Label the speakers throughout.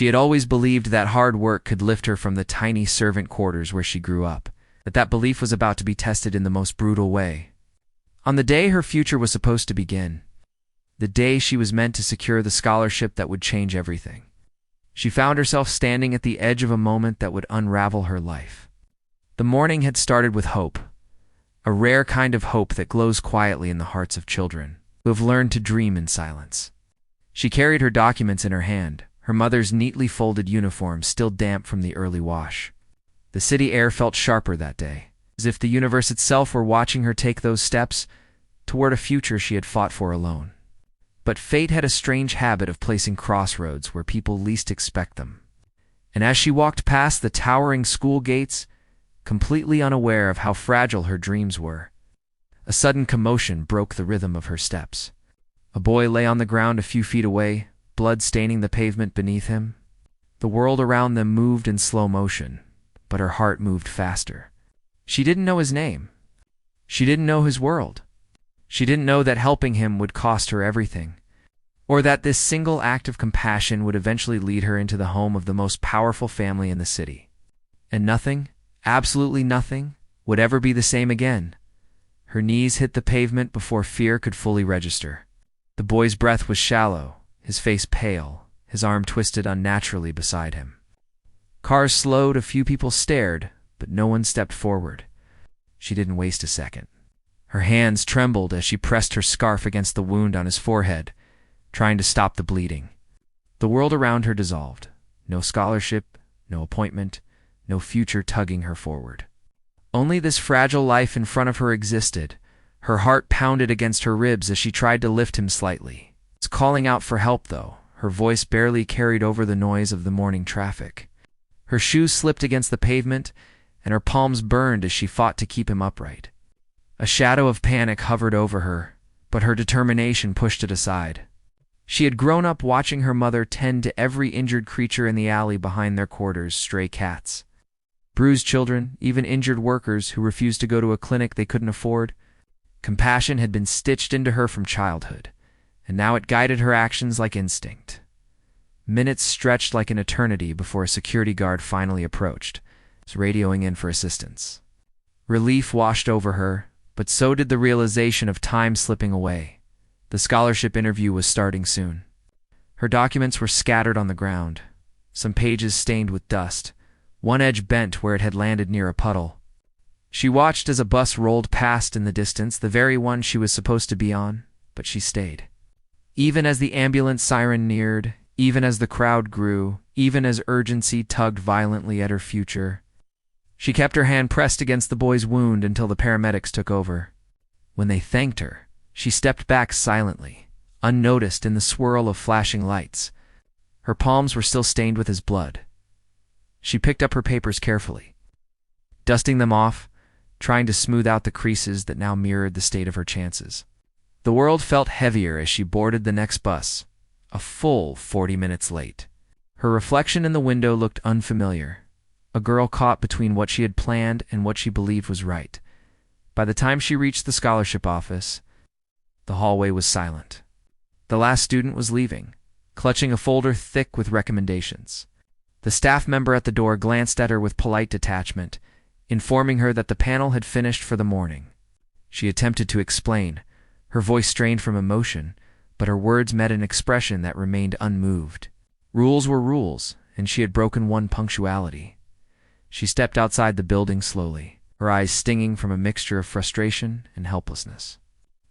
Speaker 1: She had always believed that hard work could lift her from the tiny servant quarters where she grew up, but that belief was about to be tested in the most brutal way. On the day her future was supposed to begin, the day she was meant to secure the scholarship that would change everything, she found herself standing at the edge of a moment that would unravel her life. The morning had started with hope, a rare kind of hope that glows quietly in the hearts of children who have learned to dream in silence. She carried her documents in her hand, her mother's neatly folded uniform still damp from the early wash. The city air felt sharper that day, as if the universe itself were watching her take those steps toward a future she had fought for alone. But fate had a strange habit of placing crossroads where people least expect them. And as she walked past the towering school gates, completely unaware of how fragile her dreams were, a sudden commotion broke the rhythm of her steps. A boy lay on the ground a few feet away, blood staining the pavement beneath him. The world around them moved in slow motion, but her heart moved faster. She didn't know his name. She didn't know his world. She didn't know that helping him would cost her everything, or that this single act of compassion would eventually lead her into the home of the most powerful family in the city. And nothing, absolutely nothing, would ever be the same again. Her knees hit the pavement before fear could fully register. The boy's breath was shallow, his face pale, his arm twisted unnaturally beside him. Cars slowed, a few people stared, but no one stepped forward. She didn't waste a second. Her hands trembled as she pressed her scarf against the wound on his forehead, trying to stop the bleeding. The world around her dissolved. No scholarship, no appointment, no future tugging her forward. Only this fragile life in front of her existed. Her heart pounded against her ribs as she tried to lift him slightly. She was calling out for help, though. Her voice barely carried over the noise of the morning traffic. Her shoes slipped against the pavement, and her palms burned as she fought to keep him upright. A shadow of panic hovered over her, but her determination pushed it aside. She had grown up watching her mother tend to every injured creature in the alley behind their quarters, stray cats, bruised children, even injured workers who refused to go to a clinic they couldn't afford. Compassion had been stitched into her from childhood, and now it guided her actions like instinct. Minutes stretched like an eternity before a security guard finally approached, radioing in for assistance. Relief washed over her, but so did the realization of time slipping away. The scholarship interview was starting soon. Her documents were scattered on the ground, some pages stained with dust, one edge bent where it had landed near a puddle. She watched as a bus rolled past in the distance, the very one she was supposed to be on, but she stayed. Even as the ambulance siren neared, even as the crowd grew, even as urgency tugged violently at her future, she kept her hand pressed against the boy's wound until the paramedics took over. When they thanked her, she stepped back silently, unnoticed in the swirl of flashing lights. Her palms were still stained with his blood. She picked up her papers carefully, dusting them off, trying to smooth out the creases that now mirrored the state of her chances. The world felt heavier as she boarded the next bus, a full 40 minutes late. Her reflection in the window looked unfamiliar, a girl caught between what she had planned and what she believed was right. By the time she reached the scholarship office, the hallway was silent. The last student was leaving, clutching a folder thick with recommendations. The staff member at the door glanced at her with polite detachment, informing her that the panel had finished for the morning. She attempted to explain, her voice strained from emotion, but her words met an expression that remained unmoved. Rules were rules, and she had broken one punctuality. She stepped outside the building slowly, her eyes stinging from a mixture of frustration and helplessness.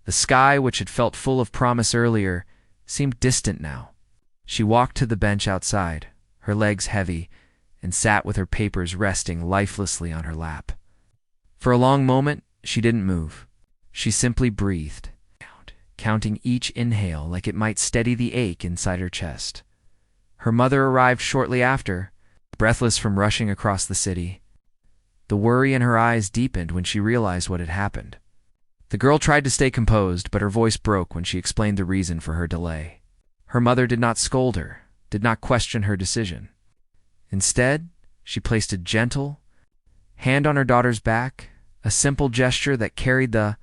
Speaker 1: The sky, which had felt full of promise earlier, seemed distant now. She walked to the bench outside, her legs heavy, and sat with her papers resting lifelessly on her lap. For a long moment, she didn't move. She simply breathed, counting each inhale like it might steady the ache inside her chest. Her mother arrived shortly after, breathless from rushing across the city. The worry in her eyes deepened when she realized what had happened. The girl tried to stay composed, but her voice broke when she explained the reason for her delay. Her mother did not scold her, did not question her decision. Instead, she placed a gentle hand on her daughter's back, a simple gesture that carried the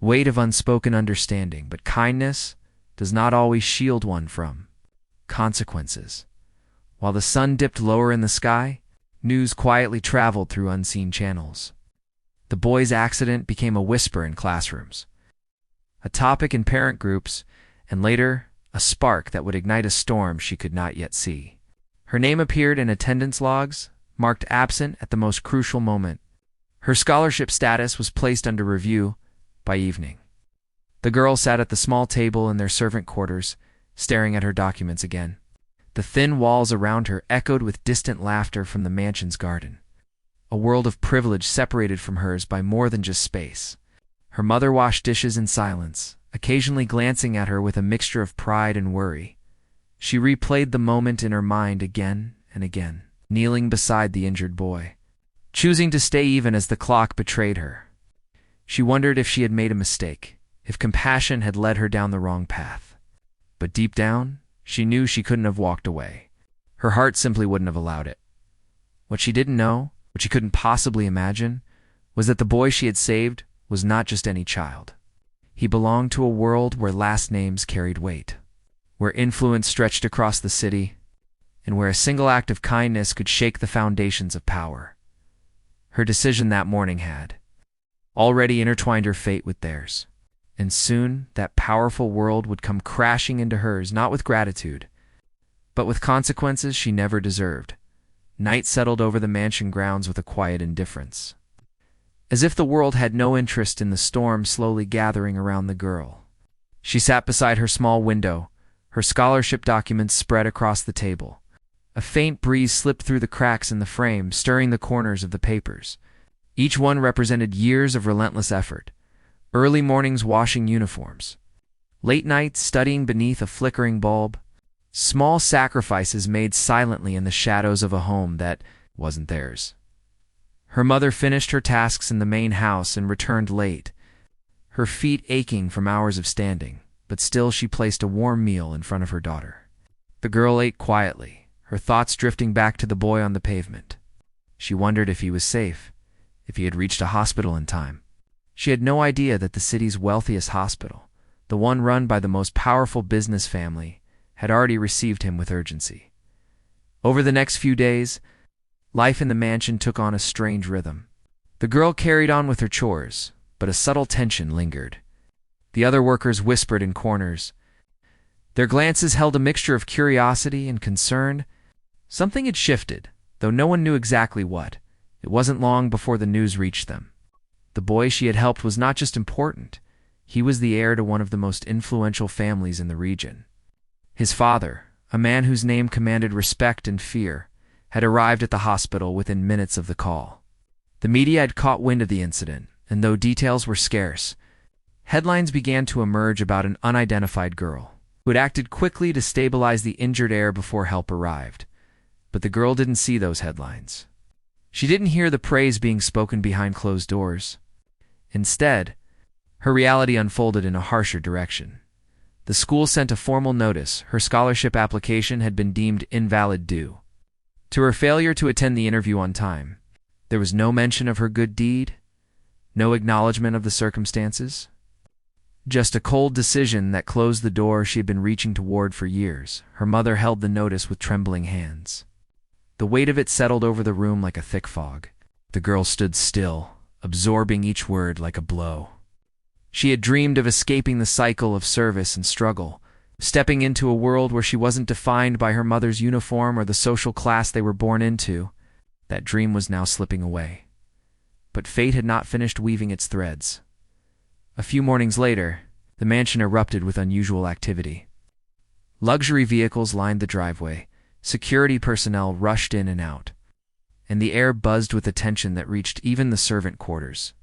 Speaker 1: weight of unspoken understanding. But kindness does not always shield one from consequences. While the sun dipped lower in the sky, news quietly traveled through unseen channels. The boy's accident became a whisper in classrooms, a topic in parent groups, and later, a spark that would ignite a storm she could not yet see. Her name appeared in attendance logs, marked absent at the most crucial moment. Her scholarship status was placed under review by evening. The girl sat at the small table in their servant quarters, staring at her documents again. The thin walls around her echoed with distant laughter from the mansion's garden. A world of privilege separated from hers by more than just space. Her mother washed dishes in silence, occasionally glancing at her with a mixture of pride and worry. She replayed the moment in her mind again and again, kneeling beside the injured boy, choosing to stay even as the clock betrayed her. She wondered if she had made a mistake, if compassion had led her down the wrong path. But deep down, she knew she couldn't have walked away. Her heart simply wouldn't have allowed it. What she didn't know, what she couldn't possibly imagine, was that the boy she had saved was not just any child. He belonged to a world where last names carried weight, where influence stretched across the city, and where a single act of kindness could shake the foundations of power. Her decision that morning had already intertwined her fate with theirs, and soon that powerful world would come crashing into hers, not with gratitude, but with consequences she never deserved. Night settled over the mansion grounds with a quiet indifference, as if the world had no interest in the storm slowly gathering around the girl. She sat beside her small window, her scholarship documents spread across the table. A faint breeze slipped through the cracks in the frame, stirring the corners of the papers. Each one represented years of relentless effort. Early mornings washing uniforms, late nights studying beneath a flickering bulb, small sacrifices made silently in the shadows of a home that wasn't theirs. Her mother finished her tasks in the main house and returned late, her feet aching from hours of standing, but still she placed a warm meal in front of her daughter. The girl ate quietly, her thoughts drifting back to the boy on the pavement. She wondered if he was safe, if he had reached a hospital in time. She had no idea that the city's wealthiest hospital, the one run by the most powerful business family, had already received him with urgency. Over the next few days, life in the mansion took on a strange rhythm. The girl carried on with her chores, but a subtle tension lingered. The other workers whispered in corners. Their glances held a mixture of curiosity and concern. Something had shifted, though no one knew exactly what. It wasn't long before the news reached them. The boy she had helped was not just important. He was the heir to one of the most influential families in the region. His father, a man whose name commanded respect and fear, had arrived at the hospital within minutes of the call. The media had caught wind of the incident, and though details were scarce, headlines began to emerge about an unidentified girl who had acted quickly to stabilize the injured heir before help arrived. But the girl didn't see those headlines. She didn't hear the praise being spoken behind closed doors. Instead, her reality unfolded in a harsher direction. The school sent a formal notice her scholarship application had been deemed invalid due to her failure to attend the interview on time. There was no mention of her good deed, no acknowledgement of the circumstances, just a cold decision that closed the door she had been reaching toward for years. Her mother held the notice with trembling hands. The weight of it settled over the room like a thick fog. The girl stood still, absorbing each word like a blow. She had dreamed of escaping the cycle of service and struggle, stepping into a world where she wasn't defined by her mother's uniform or the social class they were born into. That dream was now slipping away. But fate had not finished weaving its threads. A few mornings later, the mansion erupted with unusual activity. Luxury vehicles lined the driveway, security personnel rushed in and out, and the air buzzed with attention that reached even the servant quarters.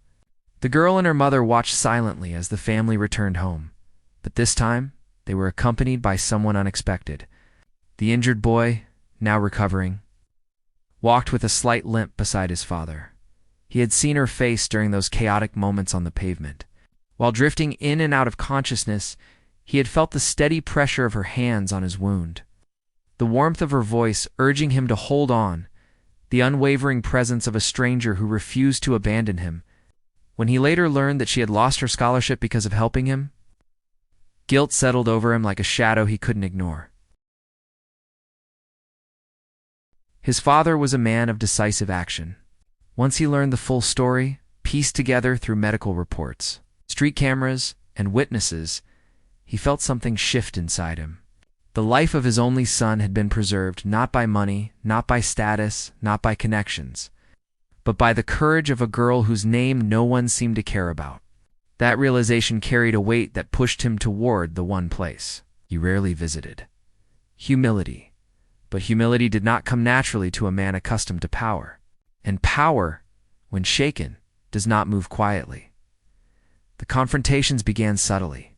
Speaker 1: The girl and her mother watched silently as the family returned home, but this time they were accompanied by someone unexpected. The injured boy, now recovering, walked with a slight limp beside his father. He had seen her face during those chaotic moments on the pavement. While drifting in and out of consciousness, he had felt the steady pressure of her hands on his wound, the warmth of her voice urging him to hold on, the unwavering presence of a stranger who refused to abandon him. When he later learned that she had lost her scholarship because of helping him, guilt settled over him like a shadow he couldn't ignore. His father was a man of decisive action. Once he learned the full story, pieced together through medical reports, street cameras, and witnesses, he felt something shift inside him. The life of his only son had been preserved not by money, not by status, not by connections, but by the courage of a girl whose name no one seemed to care about. That realization carried a weight that pushed him toward the one place he rarely visited: humility. But humility did not come naturally to a man accustomed to power. And power, when shaken, does not move quietly. The confrontations began subtly.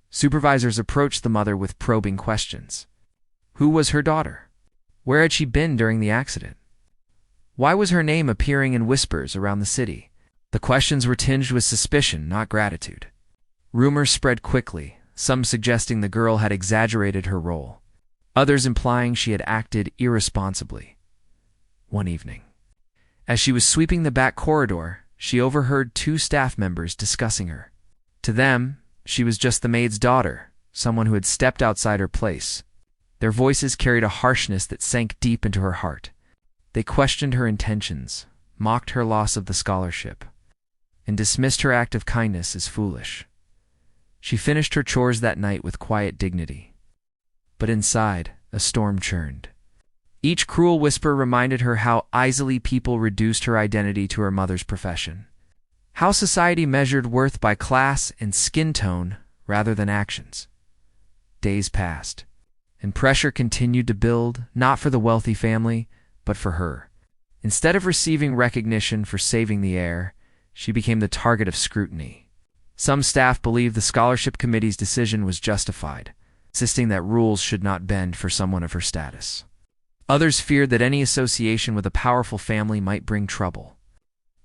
Speaker 1: Supervisors approached the mother with probing questions. Who was her daughter? Where had she been during the accident? Why was her name appearing in whispers around the city? The questions were tinged with suspicion, not gratitude. Rumors spread quickly, some suggesting the girl had exaggerated her role, others implying she had acted irresponsibly. One evening, as she was sweeping the back corridor, she overheard two staff members discussing her. To them, she was just the maid's daughter, someone who had stepped outside her place. Their voices carried a harshness that sank deep into her heart. They questioned her intentions, mocked her loss of the scholarship, and dismissed her act of kindness as foolish. She finished her chores that night with quiet dignity. But inside, a storm churned. Each cruel whisper reminded her how easily people reduced her identity to her mother's profession, how society measured worth by class and skin tone rather than actions. Days passed, and pressure continued to build, not for the wealthy family, but for her. Instead of receiving recognition for saving the air, she became the target of scrutiny. Some staff believed the scholarship committee's decision was justified, insisting that rules should not bend for someone of her status. Others feared that any association with a powerful family might bring trouble.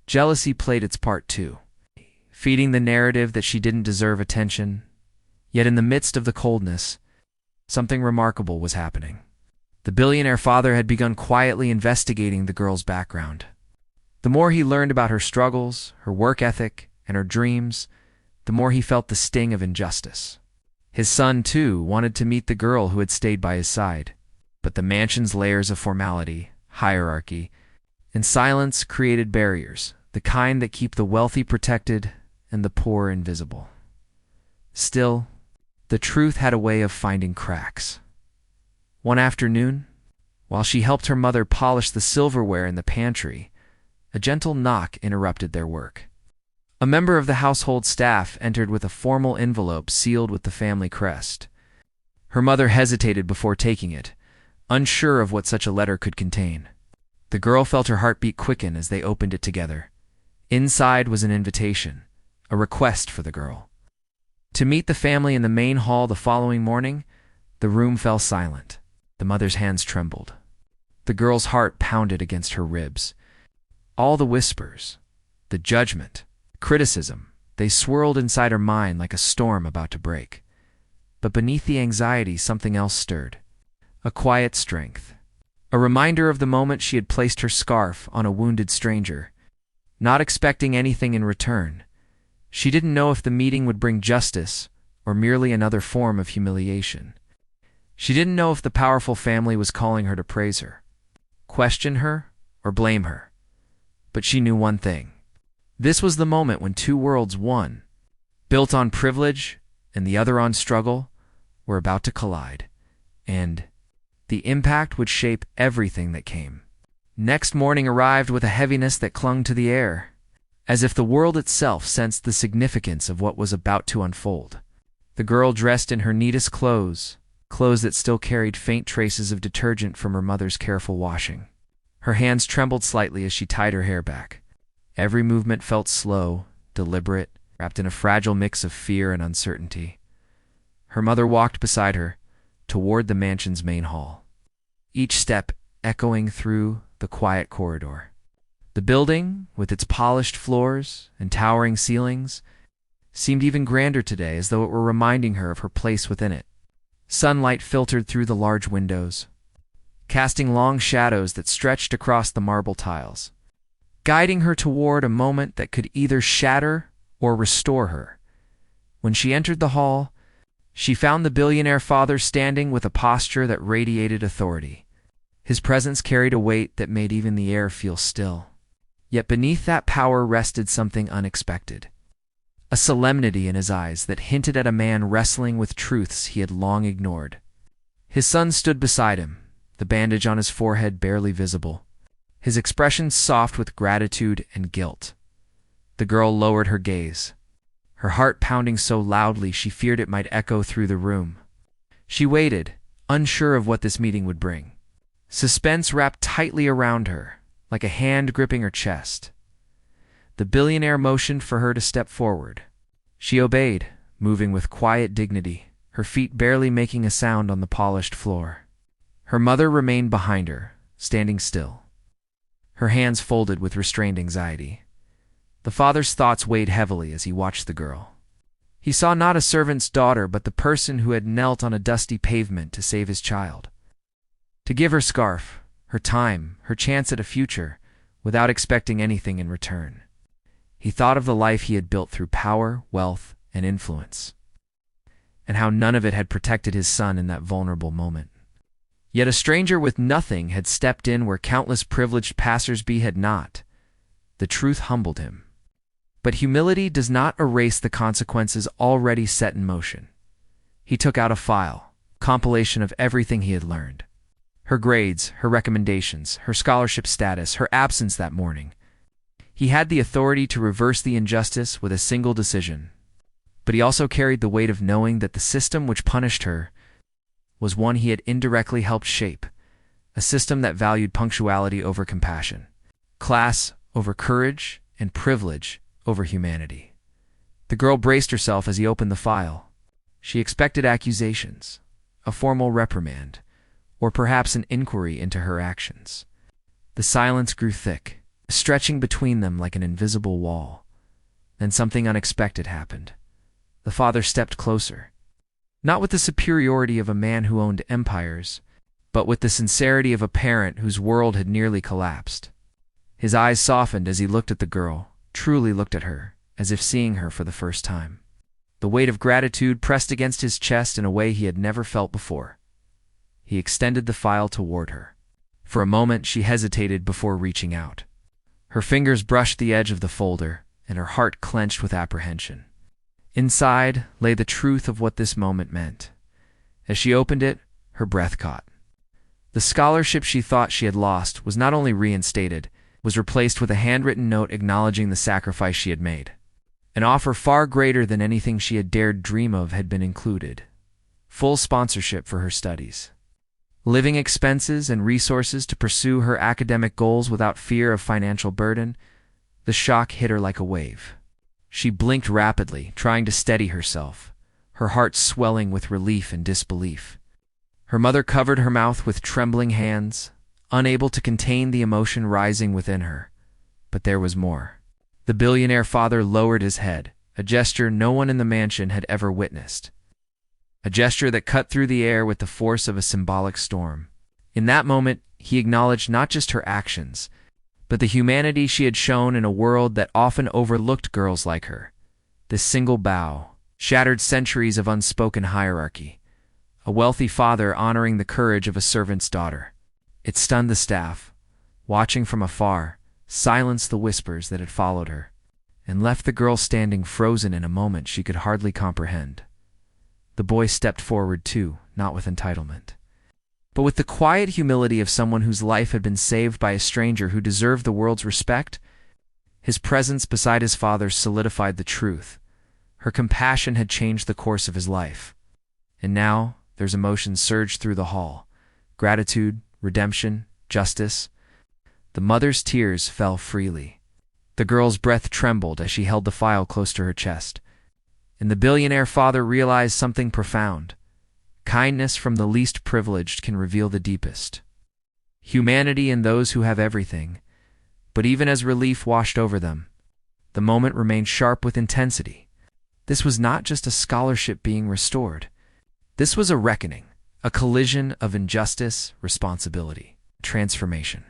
Speaker 1: Jealousy played its part too, feeding the narrative that she didn't deserve attention. Yet in the midst of the coldness, something remarkable was happening. The billionaire father had begun quietly investigating the girl's background. The more he learned about her struggles, her work ethic, and her dreams, the more he felt the sting of injustice. His son, too, wanted to meet the girl who had stayed by his side. But the mansion's layers of formality, hierarchy, and silence created barriers, the kind that keep the wealthy protected and the poor invisible. Still, the truth had a way of finding cracks. One afternoon, while she helped her mother polish the silverware in the pantry, a gentle knock interrupted their work. A member of the household staff entered with a formal envelope sealed with the family crest. Her mother hesitated before taking it, unsure of what such a letter could contain. The girl felt her heartbeat quicken as they opened it together. Inside was an invitation, a request for the girl to meet the family in the main hall the following morning. The room fell silent. The mother's hands trembled. The girl's heart pounded against her ribs. All the whispers, the judgment, criticism, they swirled inside her mind like a storm about to break. But beneath the anxiety, something else stirred. A quiet strength. A reminder of the moment she had placed her scarf on a wounded stranger, not expecting anything in return. She didn't know if the meeting would bring justice or merely another form of humiliation. She didn't know if the powerful family was calling her to praise her, question her, or blame her. But she knew one thing. This was the moment when two worlds, one built on privilege and the other on struggle, were about to collide, and the impact would shape everything that came. Next morning arrived with a heaviness that clung to the air, as if the world itself sensed the significance of what was about to unfold. The girl dressed in her neatest clothes that still carried faint traces of detergent from her mother's careful washing. Her hands trembled slightly as she tied her hair back. Every movement felt slow, deliberate, wrapped in a fragile mix of fear and uncertainty. Her mother walked beside her, toward the mansion's main hall, each step echoing through the quiet corridor. The building, with its polished floors and towering ceilings, seemed even grander today, as though it were reminding her of her place within it. Sunlight filtered through the large windows, casting long shadows that stretched across the marble tiles, guiding her toward a moment that could either shatter or restore her. When she entered the hall, she found the billionaire father standing with a posture that radiated authority. His presence carried a weight that made even the air feel still. Yet beneath that power rested something unexpected. A solemnity in his eyes that hinted at a man wrestling with truths he had long ignored. His son stood beside him, the bandage on his forehead barely visible, his expression soft with gratitude and guilt. The girl lowered her gaze, her heart pounding so loudly she feared it might echo through the room. She waited, unsure of what this meeting would bring. Suspense wrapped tightly around her, like a hand gripping her chest. The billionaire motioned for her to step forward. She obeyed, moving with quiet dignity, her feet barely making a sound on the polished floor. Her mother remained behind her, standing still, her hands folded with restrained anxiety. The father's thoughts weighed heavily as he watched the girl. He saw not a servant's daughter, but the person who had knelt on a dusty pavement to save his child. To give her scarf, her time, her chance at a future, without expecting anything in return. He thought of the life he had built through power, wealth, and influence, and how none of it had protected his son in that vulnerable moment. Yet a stranger with nothing had stepped in where countless privileged passers-by had not. The truth humbled him. But humility does not erase the consequences already set in motion. He took out a file, compilation of everything he had learned. Her grades, her recommendations, her scholarship status, her absence that morning. He had the authority to reverse the injustice with a single decision. But he also carried the weight of knowing that the system which punished her was one he had indirectly helped shape, a system that valued punctuality over compassion, class over courage, and privilege over humanity. The girl braced herself as he opened the file. She expected accusations, a formal reprimand, or perhaps an inquiry into her actions. The silence grew thick, stretching between them like an invisible wall. Then something unexpected happened. The father stepped closer, not with the superiority of a man who owned empires, but with the sincerity of a parent whose world had nearly collapsed. His eyes softened as he looked at the girl, truly looked at her, as if seeing her for the first time. The weight of gratitude pressed against his chest in a way he had never felt before. He extended the file toward her. For a moment she hesitated before reaching out. Her fingers brushed the edge of the folder, and her heart clenched with apprehension. Inside lay the truth of what this moment meant. As she opened it, her breath caught. The scholarship she thought she had lost was not only reinstated, was replaced with a handwritten note acknowledging the sacrifice she had made. An offer far greater than anything she had dared dream of had been included. Full sponsorship for her studies, living expenses and resources to pursue her academic goals without fear of financial burden. The shock hit her like a wave. She blinked rapidly, trying to steady herself, her heart swelling with relief and disbelief. Her mother covered her mouth with trembling hands, unable to contain the emotion rising within her. But there was more. The billionaire father lowered his head, a gesture no one in the mansion had ever witnessed. A gesture that cut through the air with the force of a symbolic storm. In that moment, he acknowledged not just her actions, but the humanity she had shown in a world that often overlooked girls like her. This single bow shattered centuries of unspoken hierarchy. A wealthy father honoring the courage of a servant's daughter. It stunned the staff, watching from afar, silenced the whispers that had followed her, and left the girl standing frozen in a moment she could hardly comprehend. The boy stepped forward too, not with entitlement, but with the quiet humility of someone whose life had been saved by a stranger who deserved the world's respect. His presence beside his father's solidified the truth. Her compassion had changed the course of his life. And now their emotions surged through the hall. Gratitude, redemption, justice. The mother's tears fell freely. The girl's breath trembled as she held the file close to her chest. And the billionaire father realized something profound. Kindness from the least privileged can reveal the deepest. Humanity in those who have everything. But even as relief washed over them, the moment remained sharp with intensity. This was not just a scholarship being restored. This was a reckoning. A collision of injustice, responsibility, transformation.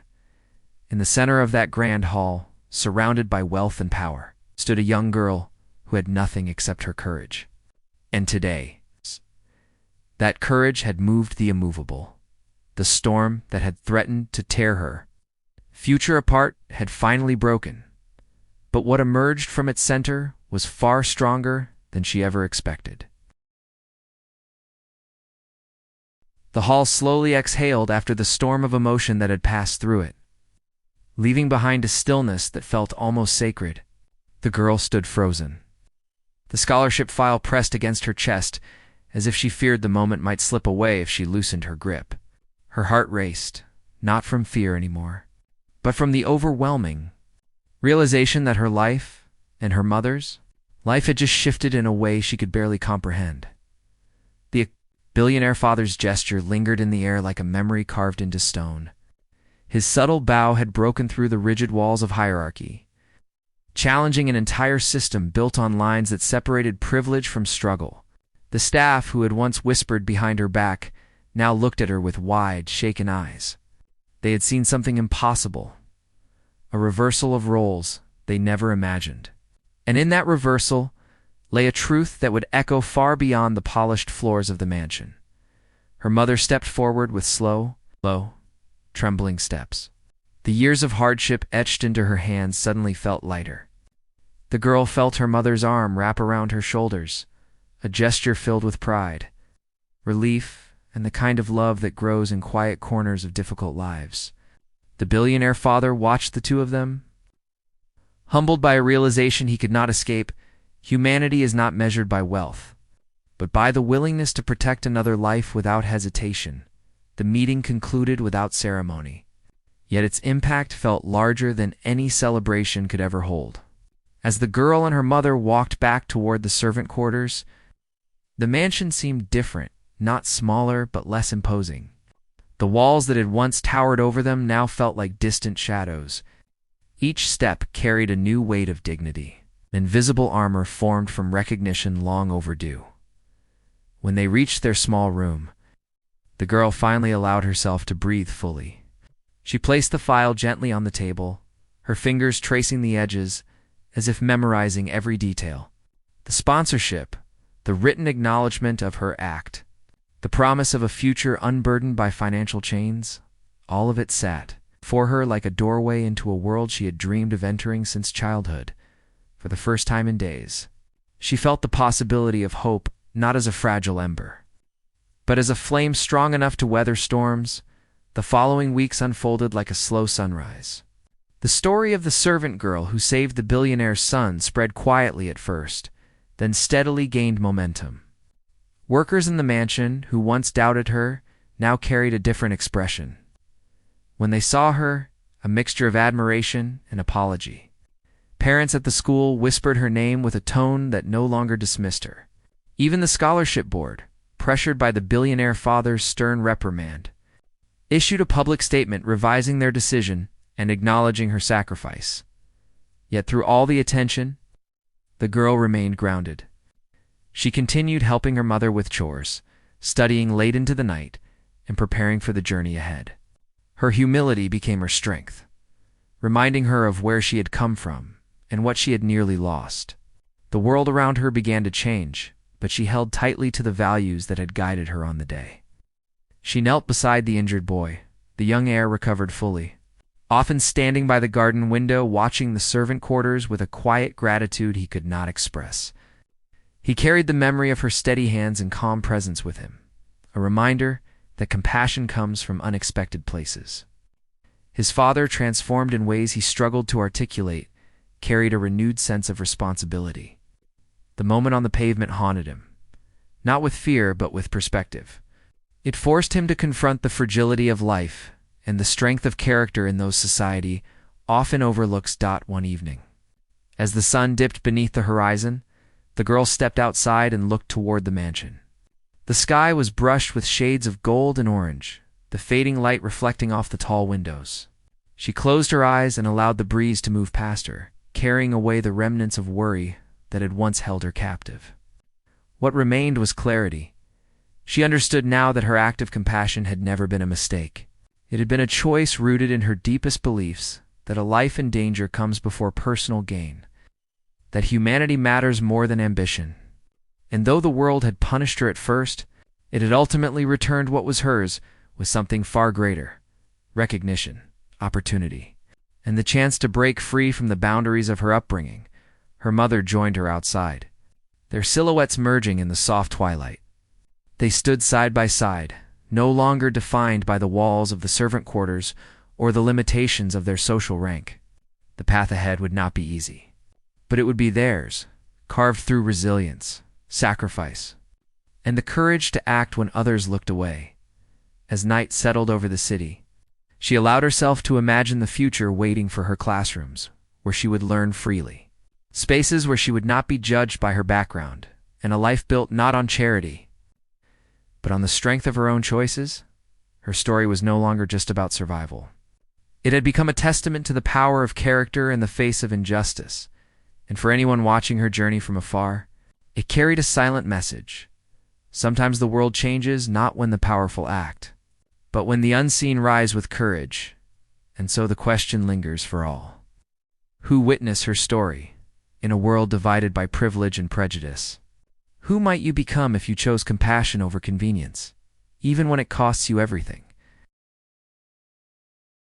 Speaker 1: In the center of that grand hall, surrounded by wealth and power, stood a young girl who had nothing except her courage. And today, that courage had moved the immovable. The storm that had threatened to tear her future apart had finally broken, but what emerged from its center was far stronger than she ever expected. The hall slowly exhaled after the storm of emotion that had passed through it, leaving behind a stillness that felt almost sacred. The girl stood frozen, the scholarship file pressed against her chest, as if she feared the moment might slip away if she loosened her grip. Her heart raced, not from fear anymore, but from the overwhelming realization that her life, and her mother's life, had just shifted in a way she could barely comprehend. The billionaire father's gesture lingered in the air like a memory carved into stone. His subtle bow had broken through the rigid walls of hierarchy, challenging an entire system built on lines that separated privilege from struggle. The staff, who had once whispered behind her back, now looked at her with wide, shaken eyes. They had seen something impossible, a reversal of roles they never imagined. And in that reversal lay a truth that would echo far beyond the polished floors of the mansion. Her mother stepped forward with slow, trembling steps. The years of hardship etched into her hands suddenly felt lighter. The girl felt her mother's arm wrap around her shoulders, a gesture filled with pride, relief, and the kind of love that grows in quiet corners of difficult lives. The billionaire father watched the two of them, humbled by a realization he could not escape. Humanity is not measured by wealth, but by the willingness to protect another life without hesitation. The meeting concluded without ceremony, yet its impact felt larger than any celebration could ever hold. As the girl and her mother walked back toward the servant quarters, the mansion seemed different, not smaller but less imposing. The walls that had once towered over them now felt like distant shadows. Each step carried a new weight of dignity, invisible armor formed from recognition long overdue. When they reached their small room, the girl finally allowed herself to breathe fully. She placed the file gently on the table, her fingers tracing the edges, as if memorizing every detail. The sponsorship, the written acknowledgement of her act, the promise of a future unburdened by financial chains, all of it sat for her like a doorway into a world she had dreamed of entering since childhood. For the first time in days, she felt the possibility of hope, not as a fragile ember, but as a flame strong enough to weather storms. The following weeks unfolded like a slow sunrise. The story of the servant girl who saved the billionaire's son spread quietly at first, then steadily gained momentum. Workers in the mansion, who once doubted her, now carried a different expression. When they saw her, a mixture of admiration and apology. Parents at the school whispered her name with a tone that no longer dismissed her. Even the scholarship board, pressured by the billionaire father's stern reprimand, issued a public statement revising their decision and acknowledging her sacrifice. Yet through all the attention, the girl remained grounded. She continued helping her mother with chores, studying late into the night, and preparing for the journey ahead. Her humility became her strength, reminding her of where she had come from and what she had nearly lost. The world around her began to change, but she held tightly to the values that had guided her on the day. She knelt beside the injured boy. The young heir recovered fully, often standing by the garden window watching the servant quarters with a quiet gratitude he could not express. He carried the memory of her steady hands and calm presence with him, a reminder that compassion comes from unexpected places. His father, transformed in ways he struggled to articulate, carried a renewed sense of responsibility. The moment on the pavement haunted him, not with fear but with perspective. It forced him to confront the fragility of life and the strength of character in those society often overlooks. One evening, as the sun dipped beneath the horizon, the girl stepped outside and looked toward the mansion. The sky was brushed with shades of gold and orange, the fading light reflecting off the tall windows. She closed her eyes and allowed the breeze to move past her, carrying away the remnants of worry that had once held her captive. What remained was clarity. She understood now that her act of compassion had never been a mistake. It had been a choice rooted in her deepest beliefs that a life in danger comes before personal gain, that humanity matters more than ambition. And though the world had punished her at first, it had ultimately returned what was hers with something far greater: recognition, opportunity, and the chance to break free from the boundaries of her upbringing. Her mother joined her outside, their silhouettes merging in the soft twilight. They stood side by side, no longer defined by the walls of the servant quarters or the limitations of their social rank. The path ahead would not be easy, but it would be theirs, carved through resilience, sacrifice, and the courage to act when others looked away. As night settled over the city, she allowed herself to imagine the future waiting for her classrooms, where she would learn freely. Spaces where she would not be judged by her background, and a life built not on charity, but on the strength of her own choices. Her story was no longer just about survival. It had become a testament to the power of character in the face of injustice, and for anyone watching her journey from afar, it carried a silent message. Sometimes the world changes not when the powerful act, but when the unseen rise with courage. And so the question lingers for all who witness her story in a world divided by privilege and prejudice. Who might you become if you chose compassion over convenience, even when it costs you everything?